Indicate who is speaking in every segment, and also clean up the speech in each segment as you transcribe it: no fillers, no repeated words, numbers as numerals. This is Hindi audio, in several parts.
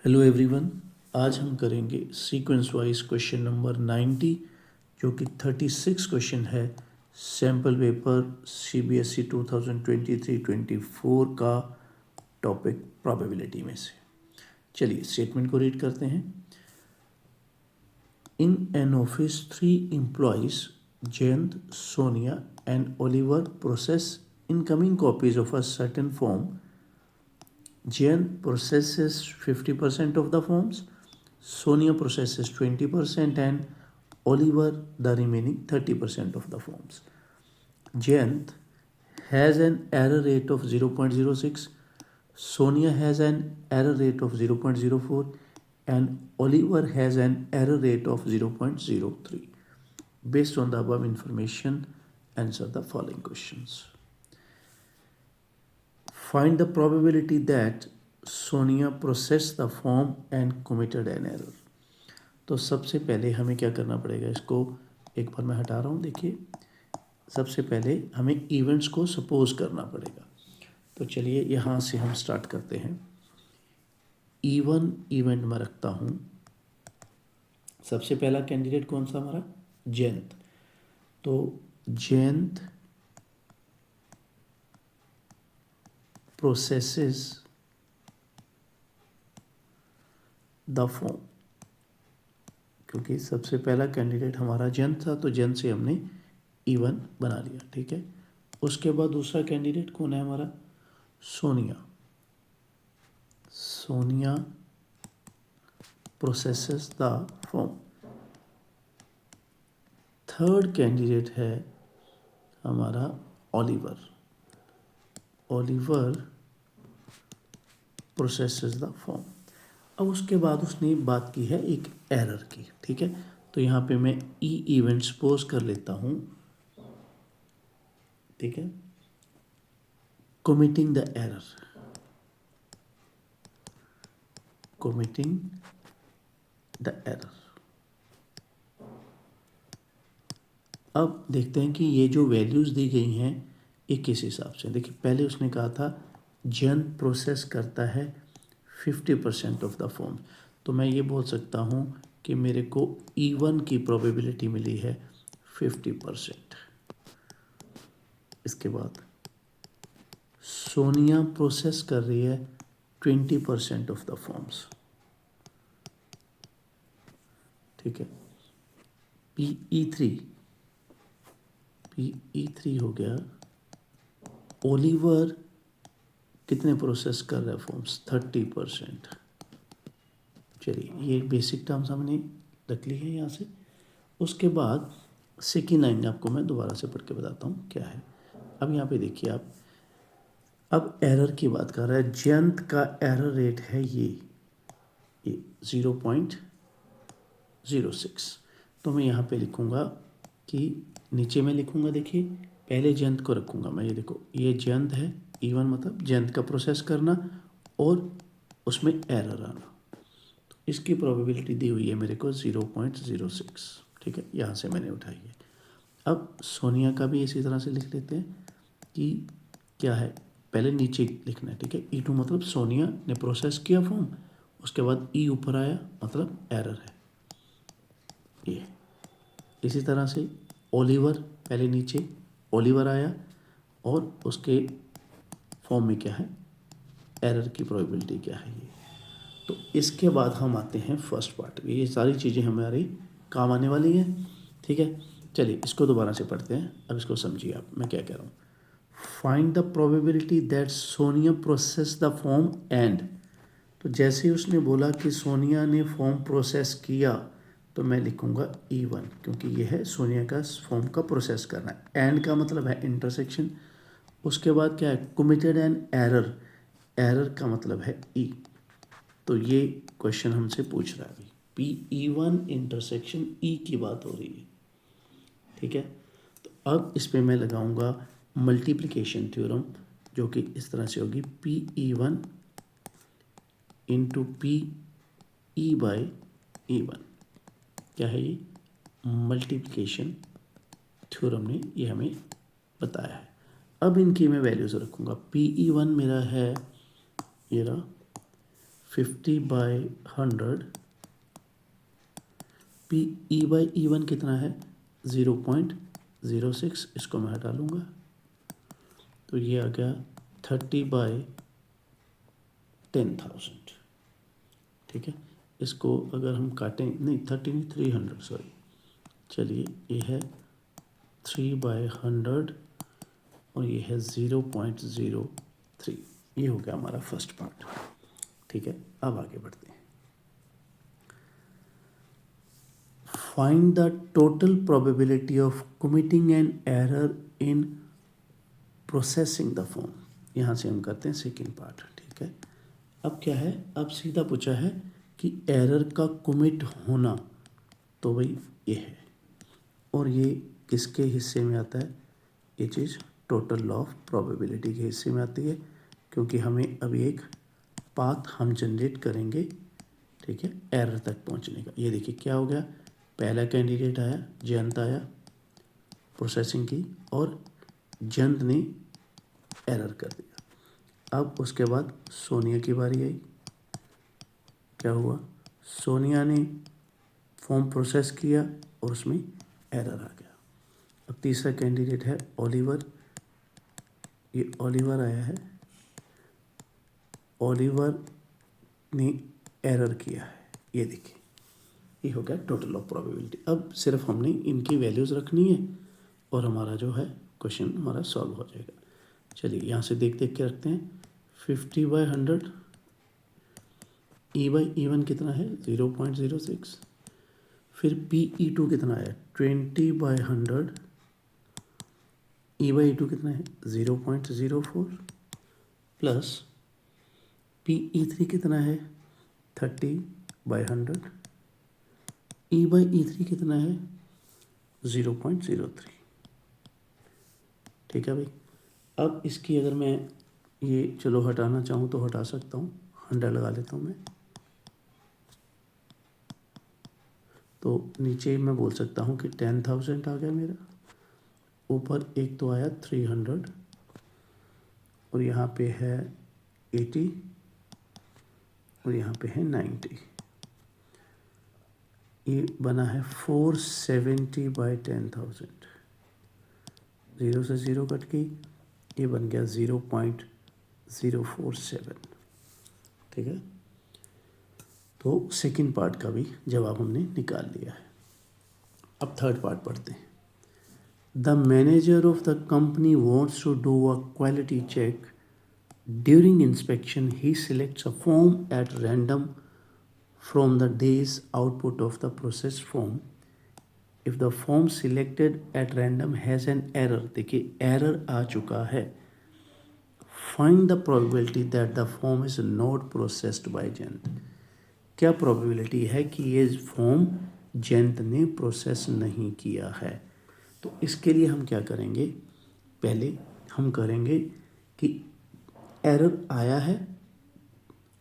Speaker 1: Hello everyone. आज हम करेंगे सीक्वेंस वाइज क्वेश्चन नंबर 90 जो कि 36 क्वेश्चन है सैम्पल पेपर CBSE 2023-24 का टॉपिक प्रोबेबिलिटी में से। चलिए स्टेटमेंट को रीड करते हैं। In an office 3 employees Jayant, Sonia and Oliver process incoming copies of a certain form. Jayant processes 50% of the forms, Sonia processes 20%, and Oliver the remaining 30% of the forms. Jayant has an error rate of 0.06, Sonia has an error rate of 0.04, and Oliver has an error rate of 0.03. Based on the above information, answer the following questions. Find the probability that Sonia processed the form and committed an error. तो सबसे पहले हमें क्या करना पड़ेगा, इसको एक बार मैं हटा रहा हूँ। देखिए, सबसे पहले हमें इवेंट्स को सपोज करना पड़ेगा। तो चलिए यहाँ से हम स्टार्ट करते हैं। E1 इवेंट में रखता हूँ। सबसे पहला कैंडिडेट कौन सा हमारा? जयंत। तो जयंत processes द फॉर्म, क्योंकि सबसे पहला कैंडिडेट हमारा जयंत था तो जयंत से हमने E1 बना लिया। ठीक है। उसके बाद दूसरा कैंडिडेट कौन है हमारा? Sonia. Sonia processes the form. Third candidate है हमारा Oliver. Oliver processes the form. अब उसके बाद उसने बात की है एक एरर की। ठीक है। तो यहाँ पे मैं इवेंट सपोज कर लेता हूँ। ठीक है। committing the error, committing the error। अब देखते हैं कि ये जो वैल्यूज़ दी गई हैं ये किस हिसाब से। देखिए, पहले उसने कहा था जयंत प्रोसेस करता है 50% ऑफ द फॉर्म। तो मैं ये बोल सकता हूँ कि मेरे को E1 की प्रोबेबिलिटी मिली है 50%। इसके बाद सोनिया प्रोसेस कर रही है 20% ऑफ द फॉर्म्स। ठीक है। PE3 हो गया। ओलिवर कितने प्रोसेस कर रहा है फॉर्म्स? 30%। चलिए, ये बेसिक टर्म्स हमने रख ली है यहाँ से। उसके बाद सेकेंड लाइन आपको मैं दोबारा से पढ़ के बताता हूँ क्या है। अब यहाँ पे देखिए आप, अब एरर की बात कर रहा है। जयंत का एरर रेट है ये 0.06। तो मैं यहाँ पे लिखूँगा कि नीचे मैं लिखूँगा, देखिए पहले जयंत को रखूँगा मैं। ये देखो, ये जयंत है। E1 मतलब जयंत का प्रोसेस करना और उसमें एरर आना। तो इसकी प्रोबेबिलिटी दी हुई है मेरे को 0.06। ठीक है, यहाँ से मैंने उठाई है। अब सोनिया का भी इसी तरह से लिख लेते हैं कि क्या है, पहले नीचे लिखना है। ठीक है। E2 मतलब सोनिया ने प्रोसेस किया फॉर्म, उसके बाद E ऊपर आया मतलब एरर है ये। इसी तरह से ओलिवर, पहले नीचे ओलिवर आया और उसके फॉर्म में क्या है, एरर की प्रोबेबिलिटी क्या है ये। तो इसके बाद हम आते हैं फर्स्ट पार्ट। ये सारी चीज़ें हमारी काम आने वाली हैं। ठीक है। चलिए इसको दोबारा से पढ़ते हैं। अब इसको समझिए आप मैं क्या कह रहा हूँ। Find the probability that Sonia process the form and. तो जैसे ही उसने बोला कि सोनिया ने फॉर्म प्रोसेस किया तो मैं लिखूँगा E1, क्योंकि ये है सोनिया का फॉर्म का प्रोसेस करना। एंड का मतलब है इंटरसेक्शन। उसके बाद क्या है, कमिटेड एन एरर। एरर का मतलब है E। तो ये क्वेश्चन हमसे पूछ रहा है अभी PE1 इंटरसेक्शन E की बात हो रही है। ठीक है। तो अब इस पर मैं लगाऊंगा मल्टीप्लिकेशन थ्योरम, जो कि इस तरह से होगी PE1 इंटू PE/E1। क्या है ये? मल्टीप्लिकेशन थ्योरम ने ये हमें बताया है। अब इनकी मैं वैल्यूज़ रखूँगा। PE1 मेरा है ये रहा 50/100 पी E/E1 कितना है 0.06, इसको मैं हटा लूँगा तो ये आ गया 30/10,000। ठीक है, इसको अगर हम काटें, नहीं 30 नहीं 300 सॉरी, चलिए ये है 3/100 और ये है 0.03। ये हो गया हमारा फर्स्ट पार्ट। ठीक है, अब आगे बढ़ते हैं। Find the total probability of committing an error in processing the form. यहाँ से हम करते हैं सेकेंड पार्ट। ठीक है, अब क्या है, अब सीधा पूछा है कि एरर का कमिट होना, तो भाई ये है, और ये किसके हिस्से में आता है, ये चीज़ टोटल ऑफ प्रोबेबिलिटी के हिस्से में आती है, क्योंकि हमें अभी एक पाथ हम जनरेट करेंगे। ठीक है, एरर तक पहुंचने का। ये देखिए क्या हो गया, पहला कैंडिडेट आया, जयंत आया, प्रोसेसिंग की, और जयंत ने एरर कर दिया। अब उसके बाद सोनिया की बारी आई, क्या हुआ, सोनिया ने फॉर्म प्रोसेस किया और उसमें एरर आ गया। अब तीसरा कैंडिडेट है ओलिवर, ये ओलिवर आया है, ओलिवर ने एरर किया है, ये देखिए ये हो गया टोटल ऑफ प्रोबेबिलिटी। अब सिर्फ हमने इनकी वैल्यूज़ रखनी है और हमारा जो है क्वेश्चन हमारा सॉल्व हो जाएगा। चलिए यहाँ से देख देख के रखते हैं। 50/100 E/E1 कितना है 0.06, फिर PE2 कितना है 20/100, E/E2 कितना है 0.04, प्लस PE3 कितना है 30/100, E/E3 कितना है 0.03। ठीक है भाई, अब इसकी अगर मैं ये चलो हटाना चाहूँ तो हटा सकता हूँ, 100 लगा लेता हूँ मैं, तो नीचे मैं बोल सकता हूँ कि 10,000 आ गया मेरा, ऊपर एक तो आया 300 और यहाँ पे है 80 और यहाँ पे है 90, ये बना है 470/10,000। ज़ीरो से ज़ीरो कट गई, ये बन गया 0.047। ठीक है, तो सेकंड पार्ट का भी जवाब हमने निकाल लिया है। अब थर्ड पार्ट पढ़ते हैं। The manager of the company wants to do a quality check. During inspection he selects a form at random from the day's output of the process form. If the form selected at random has an error, देखिए एरर आ चुका है, find the probability that the form is not processed by Jayant. क्या प्रोबेबिलिटी है कि ये फॉर्म जयंत ने प्रोसेस नहीं किया है। तो इसके लिए हम क्या करेंगे, पहले हम करेंगे कि एरर आया है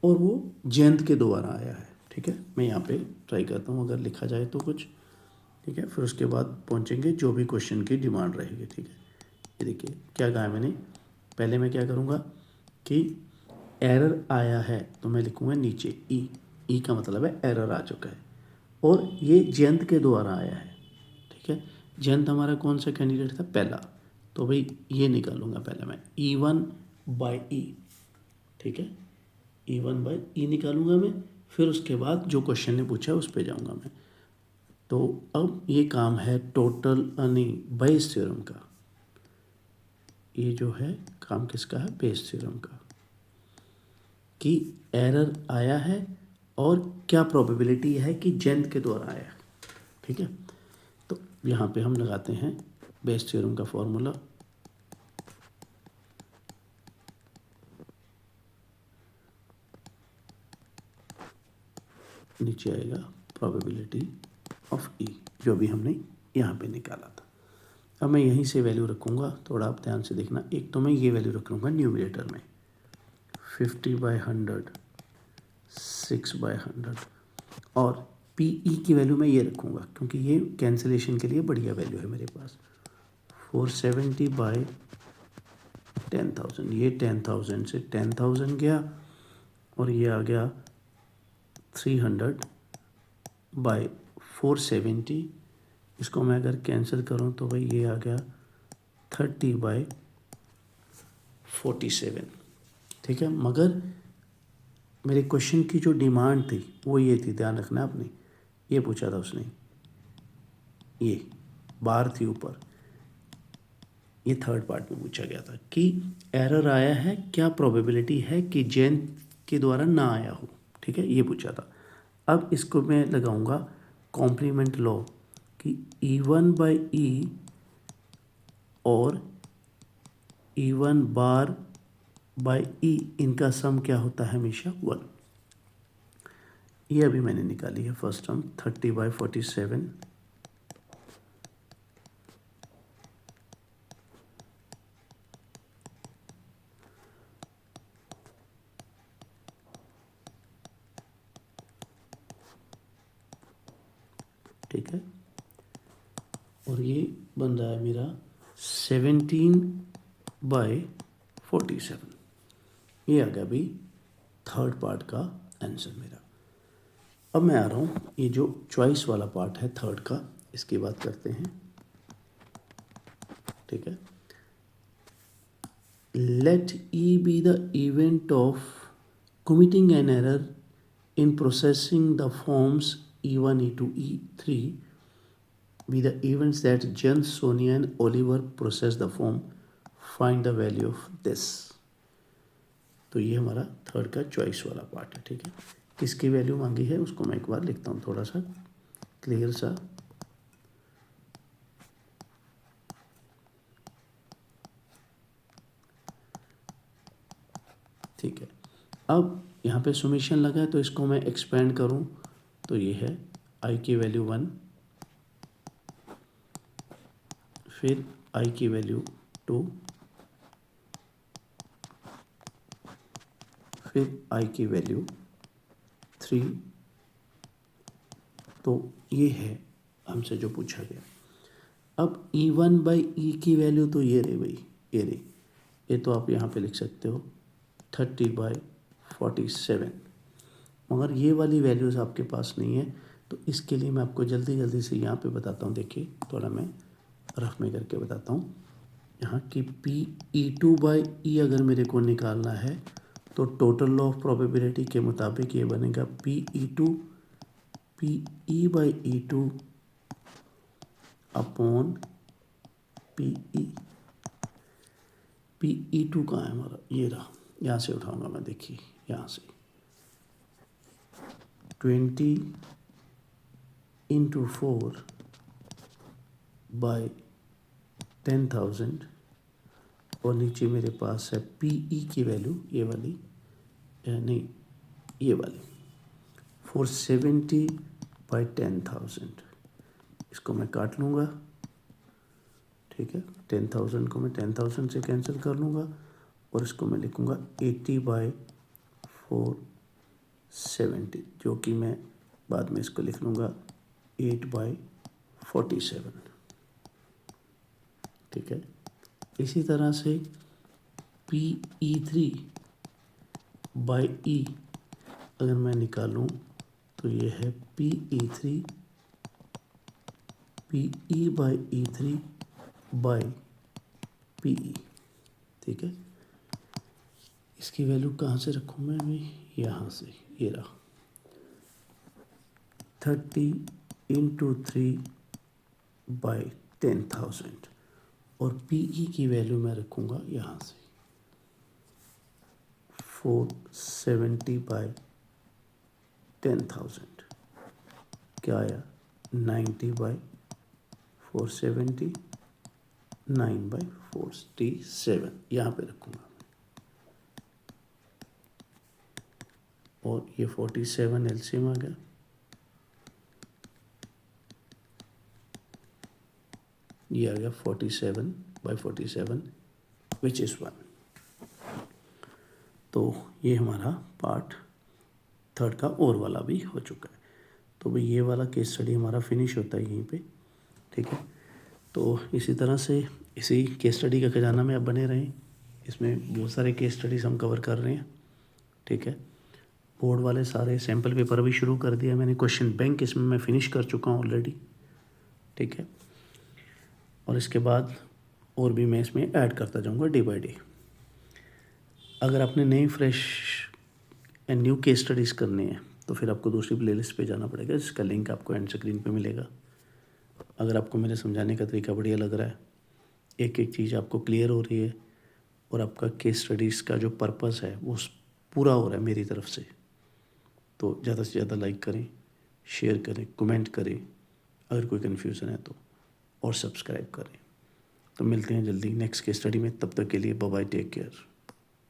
Speaker 1: और वो जयंत के द्वारा आया है। ठीक है, मैं यहाँ पे ट्राई करता हूँ अगर लिखा जाए तो कुछ। ठीक है, फिर उसके बाद पहुँचेंगे जो भी क्वेश्चन की डिमांड रहेगी। ठीक है, ये देखिए क्या कहा मैंने, पहले मैं क्या करूँगा कि एरर आया है तो मैं लिखूँगा नीचे ई का मतलब है एरर आ चुका है और ये जयंत के द्वारा आया है। ठीक है, जयंत हमारा कौन सा कैंडिडेट था, पहला, तो भाई ये निकालूंगा पहले मैं E1/E। ठीक है, E1/E निकालूंगा मैं, फिर उसके बाद जो क्वेश्चन ने पूछा उस पर जाऊंगा मैं। तो अब ये काम है टोटल नहीं बेस थ्योरम का, ये जो है काम किसका है, बेस थ्योरम का, कि एरर आया है और क्या प्रोबेबिलिटी है कि जयंत के द्वारा आया है। ठीक है, तो यहाँ पे हम लगाते हैं बेस थ्योरम का फॉर्मूला, नीचे आएगा प्रोबेबिलिटी ऑफ ई, जो भी हमने यहाँ पे निकाला था। अब मैं यहीं से वैल्यू रखूँगा, थोड़ा आप ध्यान से देखना। एक तो मैं ये वैल्यू रख लूँगा न्यूमरेटर में 50/100, 6/100, और PE की वैल्यू मैं ये रखूँगा क्योंकि ये कैंसिलेशन के लिए बढ़िया वैल्यू है मेरे पास। 470/10,000, ये 10,000 से 10,000 गया और ये आ गया 300 बाई 470, इसको मैं अगर कैंसिल करूँ तो भाई ये आ गया 30 बाई 47, ठीक है। मगर मेरे क्वेश्चन की जो डिमांड थी वो ये थी, ध्यान रखना आपने, ये पूछा था उसने, ये बार थी ऊपर, ये थर्ड पार्ट में पूछा गया था कि एरर आया है, क्या प्रोबेबिलिटी है कि जैन के द्वारा ना आया हो, ठीक है, ये पूछा था। अब इसको मैं लगाऊंगा कॉम्प्लीमेंट लॉ कि E1 बाई ई और E1 बार बाई ई, इनका सम क्या होता है हमेशा 1। ये अभी मैंने निकाली है फर्स्ट टर्म 30 बाई 47, ठीक है, और ये बन रहा है मेरा 17 बाई 47। ये आ गया भाई थर्ड पार्ट का आंसर मेरा। अब मैं आ रहा हूँ ये जो चॉइस वाला पार्ट है थर्ड का, इसकी बात करते हैं, ठीक है। Let E be the event of committing an error in processing the forms E1, E2, E3 be the events that Jen, Sonia and Oliver process the form. Find the value of this. तो ये हमारा थर्ड का चॉइस वाला पार्ट है, ठीक है। किसकी वैल्यू मांगी है उसको मैं एक बार लिखता हूँ थोड़ा सा क्लियर सा। ठीक है, अब यहाँ पे सुमेशन लगा है तो इसको मैं एक्सपेंड करूँ तो ये है आई की वैल्यू 1, फिर आई की वैल्यू 2, फिर आई की वैल्यू 3। तो ये है हमसे जो पूछा गया। अब E1 बाई ई की वैल्यू तो ये रही भाई, ये रही, ये तो आप यहाँ पे लिख सकते हो 30 बाई 47, मगर ये वाली वैल्यूज़ आपके पास नहीं है। तो इसके लिए मैं आपको जल्दी जल्दी से यहाँ पे बताता हूँ, देखिए थोड़ा मैं रफ में करके बताता हूँ यहाँ कि PE2 बाई ई अगर मेरे को निकालना है तो टोटल लॉ ऑफ प्रोबेबिलिटी के मुताबिक ये बनेगा PE by E2 upon PE। PE2 कहाँ है हमारा, ये रहा, यहाँ से उठाऊंगा मैं, देखिए यहाँ से 20 इंटू 4 बाई 10,000 और नीचे मेरे पास है PE की वैल्यू, ये वाली नहीं, ये वाली 470 बाई 10,000। इसको मैं काट लूँगा, ठीक है, 10,000 को मैं 10,000 से कैंसिल कर लूँगा और इसको मैं लिखूँगा 80 बाई 470, जो कि मैं बाद में इसको लिख लूँगा 8 बाई 47, ठीक है। इसी तरह से PE3 बाई ई अगर मैं निकालूँ तो ये है PE3 PE by E3 by PE, ठीक है। इसकी वैल्यू कहाँ से रखूँ मैं भी, यहाँ से, ये रहा 30 इंटू 3 बाई 10,000 और PE की वैल्यू मैं रखूँगा यहाँ से 470 बाई 10,000, क्या आया 90 बाई 470, 9 बाई 47, यहाँ पे रखूँगा और ये 47 एलसीएम आ गया, ये आ गया 47 बाई 47 विच इज़ 1। तो ये हमारा पार्ट थर्ड का और वाला भी हो चुका है। तो भाई ये वाला केस स्टडी हमारा फिनिश होता है यहीं पे, ठीक है। तो इसी तरह से इसी केस स्टडी का खजाना में आप बने रहें, इसमें बहुत सारे केस स्टडीज़ हम कवर कर रहे हैं, ठीक है। बोर्ड वाले सारे सैम्पल पेपर अभी शुरू कर दिया मैंने। क्वेश्चन बैंक इसमें मैं फिनिश कर चुका हूँ ऑलरेडी, ठीक है। और इसके बाद और भी मैं इसमें ऐड करता जाऊँगा डे बाय डे। अगर आपने नई fresh and new case studies करनी है तो फिर आपको दूसरी प्लेलिस्ट पे जाना पड़ेगा, जिसका लिंक आपको एंड स्क्रीन पे मिलेगा। अगर आपको मेरे समझाने का तरीका बढ़िया लग रहा है, एक एक चीज़ आपको क्लियर हो रही है और आपका केस स्टडीज़ का जो पर्पस है वो पूरा हो रहा है मेरी तरफ से, तो ज़्यादा से ज़्यादा लाइक करें, शेयर करें, कमेंट करें अगर कोई कन्फ्यूज़न है तो, और सब्सक्राइब करें। तो मिलते हैं जल्दी नेक्स्ट केस स्टडी में, तब तक के लिए बाय बाय, टेक केयर।